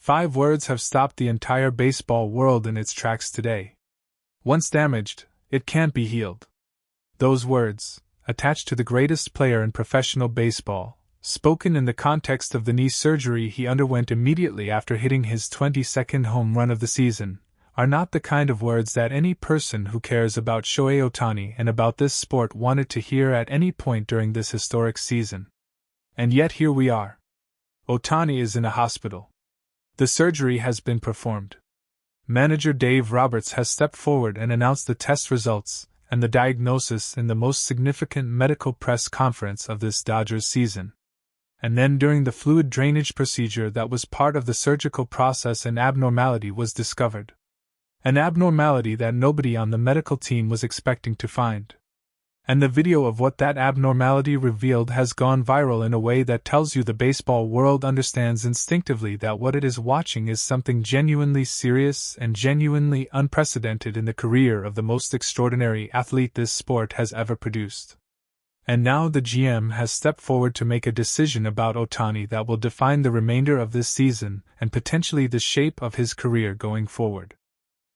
5 words have stopped the entire baseball world in its tracks today. Once damaged, it can't be healed. Those words, attached to the greatest player in professional baseball, spoken in the context of the knee surgery he underwent immediately after hitting his 22nd home run of the season, are not the kind of words that any person who cares about Shohei Ohtani and about this sport wanted to hear at any point during this historic season. And yet here we are. Ohtani is in a hospital. The surgery has been performed. Manager Dave Roberts has stepped forward and announced the test results and the diagnosis in the most significant medical press conference of this Dodgers season. And then during the fluid drainage procedure that was part of the surgical process, an abnormality was discovered. An abnormality that nobody on the medical team was expecting to find. And the video of what that abnormality revealed has gone viral in a way that tells you the baseball world understands instinctively that what it is watching is something genuinely serious and genuinely unprecedented in the career of the most extraordinary athlete this sport has ever produced. And now the GM has stepped forward to make a decision about Ohtani that will define the remainder of this season and potentially the shape of his career going forward.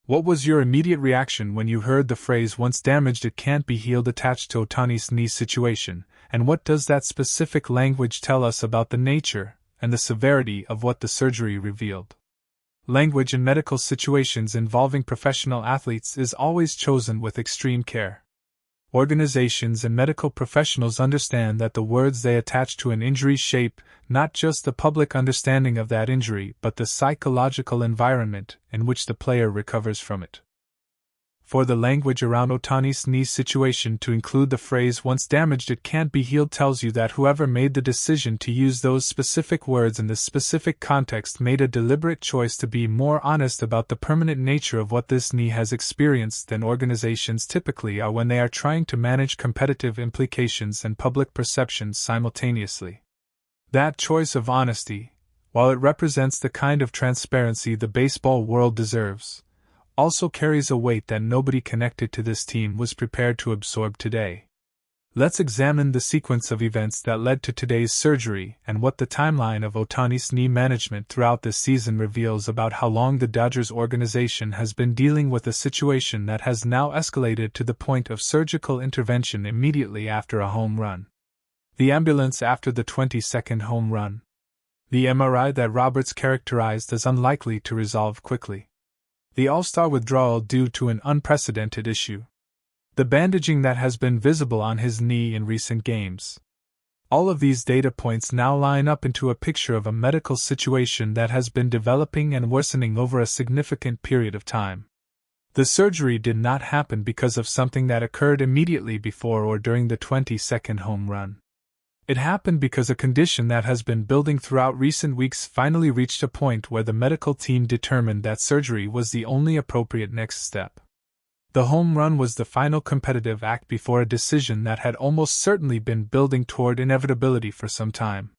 What was your immediate reaction when you heard the phrase "once damaged it can't be healed" attached to Ohtani's knee situation, and what does that specific language tell us about the nature and the severity of what the surgery revealed? Language in medical situations involving professional athletes is always chosen with extreme care. Organizations and medical professionals understand that the words they attach to an injury shape not just the public understanding of that injury but the psychological environment in which the player recovers from it. For the language around Ohtani's knee situation to include the phrase "once damaged it can't be healed" tells you that whoever made the decision to use those specific words in this specific context made a deliberate choice to be more honest about the permanent nature of what this knee has experienced than organizations typically are when they are trying to manage competitive implications and public perceptions simultaneously. That choice of honesty, while it represents the kind of transparency the baseball world deserves, also carries a weight that nobody connected to this team was prepared to absorb today. Let's examine the sequence of events that led to today's surgery and what the timeline of Ohtani's knee management throughout this season reveals about how long the Dodgers organization has been dealing with a situation that has now escalated to the point of surgical intervention immediately after a home run. The ambulance after the 22nd home run. The MRI that Roberts characterized as unlikely to resolve quickly. The All-Star withdrawal due to an unprecedented issue. The bandaging that has been visible on his knee in recent games. All of these data points now line up into a picture of a medical situation that has been developing and worsening over a significant period of time. The surgery did not happen because of something that occurred immediately before or during the 22nd home run. It happened because a condition that has been building throughout recent weeks finally reached a point where the medical team determined that surgery was the only appropriate next step. The home run was the final competitive act before a decision that had almost certainly been building toward inevitability for some time.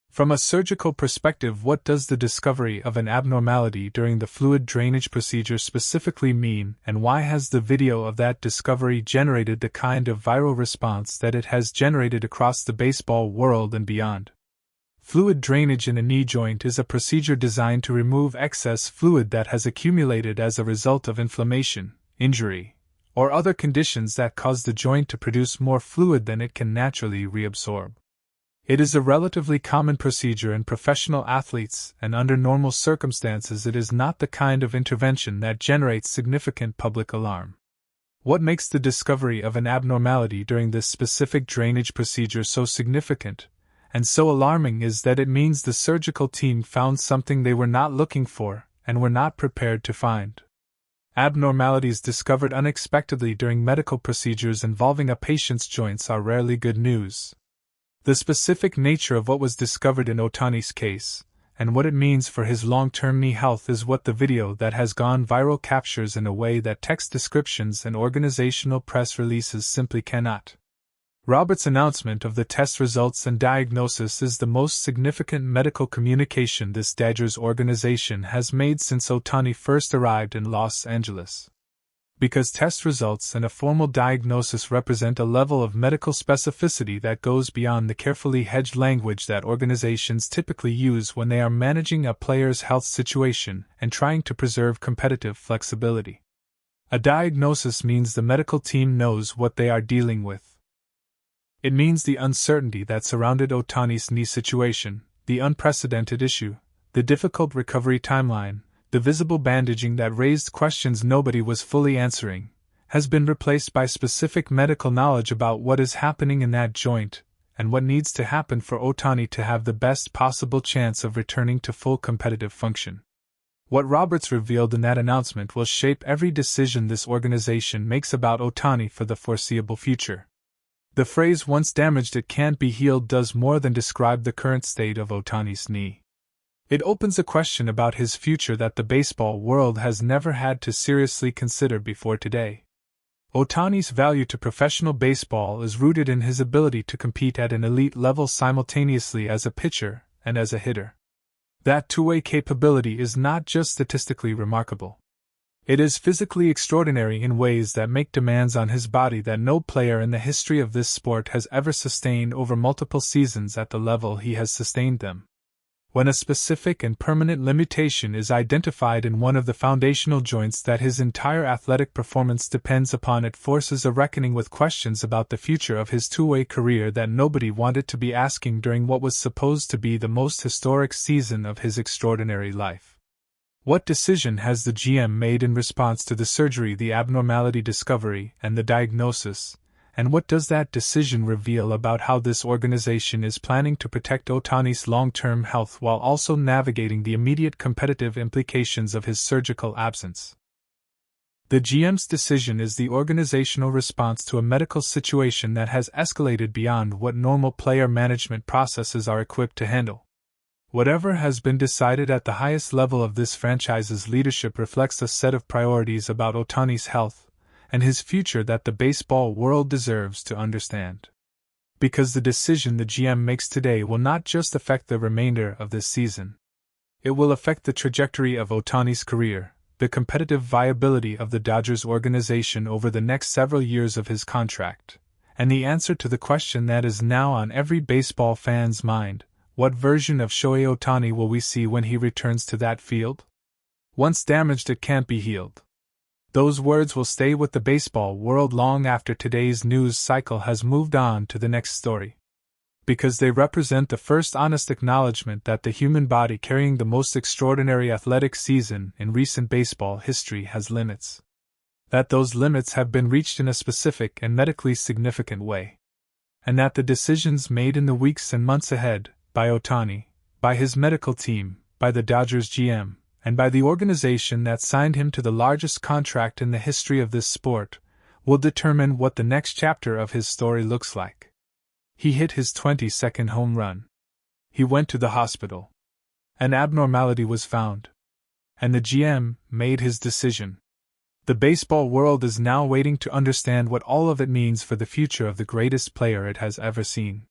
From a surgical perspective, what does the discovery of an abnormality during the fluid drainage procedure specifically mean, and why has the video of that discovery generated the kind of viral response that it has generated across the baseball world and beyond? Fluid drainage in a knee joint is a procedure designed to remove excess fluid that has accumulated as a result of inflammation, injury, or other conditions that cause the joint to produce more fluid than it can naturally reabsorb. It is a relatively common procedure in professional athletes, and under normal circumstances it is not the kind of intervention that generates significant public alarm. What makes the discovery of an abnormality during this specific drainage procedure so significant and so alarming is that it means the surgical team found something they were not looking for and were not prepared to find. Abnormalities discovered unexpectedly during medical procedures involving a patient's joints are rarely good news. The specific nature of what was discovered in Ohtani's case, and what it means for his long-term knee health is what the video that has gone viral captures in a way that text descriptions and organizational press releases simply cannot. Roberts' announcement of the test results and diagnosis is the most significant medical communication this Dodgers organization has made since Ohtani first arrived in Los Angeles. Because test results and a formal diagnosis represent a level of medical specificity that goes beyond the carefully hedged language that organizations typically use when they are managing a player's health situation and trying to preserve competitive flexibility. A diagnosis means the medical team knows what they are dealing with. It means the uncertainty that surrounded Ohtani's knee situation, the unprecedented issue, the difficult recovery timeline, the visible bandaging that raised questions nobody was fully answering, has been replaced by specific medical knowledge about what is happening in that joint and what needs to happen for Ohtani to have the best possible chance of returning to full competitive function. What Roberts revealed in that announcement will shape every decision this organization makes about Ohtani for the foreseeable future. The phrase "once damaged it can't be healed" does more than describe the current state of Ohtani's knee. It opens a question about his future that the baseball world has never had to seriously consider before today. Ohtani's value to professional baseball is rooted in his ability to compete at an elite level simultaneously as a pitcher and as a hitter. That two-way capability is not just statistically remarkable. It is physically extraordinary in ways that make demands on his body that no player in the history of this sport has ever sustained over multiple seasons at the level he has sustained them. When a specific and permanent limitation is identified in one of the foundational joints that his entire athletic performance depends upon, it forces a reckoning with questions about the future of his two-way career that nobody wanted to be asking during what was supposed to be the most historic season of his extraordinary life. What decision has the GM made in response to the surgery, the abnormality discovery, and the diagnosis? And what does that decision reveal about how this organization is planning to protect Ohtani's long-term health while also navigating the immediate competitive implications of his surgical absence? The GM's decision is the organizational response to a medical situation that has escalated beyond what normal player management processes are equipped to handle. Whatever has been decided at the highest level of this franchise's leadership reflects a set of priorities about Ohtani's health and his future that the baseball world deserves to understand. Because the decision the GM makes today will not just affect the remainder of this season. It will affect the trajectory of Ohtani's career, the competitive viability of the Dodgers organization over the next several years of his contract, and the answer to the question that is now on every baseball fan's mind: what version of Shohei Ohtani will we see when he returns to that field? Once damaged, it can't be healed. Those words will stay with the baseball world long after today's news cycle has moved on to the next story. Because they represent the first honest acknowledgement that the human body carrying the most extraordinary athletic season in recent baseball history has limits. That those limits have been reached in a specific and medically significant way. And that the decisions made in the weeks and months ahead, by Ohtani, by his medical team, by the Dodgers GM, and by the organization that signed him to the largest contract in the history of this sport, will determine what the next chapter of his story looks like. He hit his 22nd home run. He went to the hospital. An abnormality was found. And the GM made his decision. The baseball world is now waiting to understand what all of it means for the future of the greatest player it has ever seen.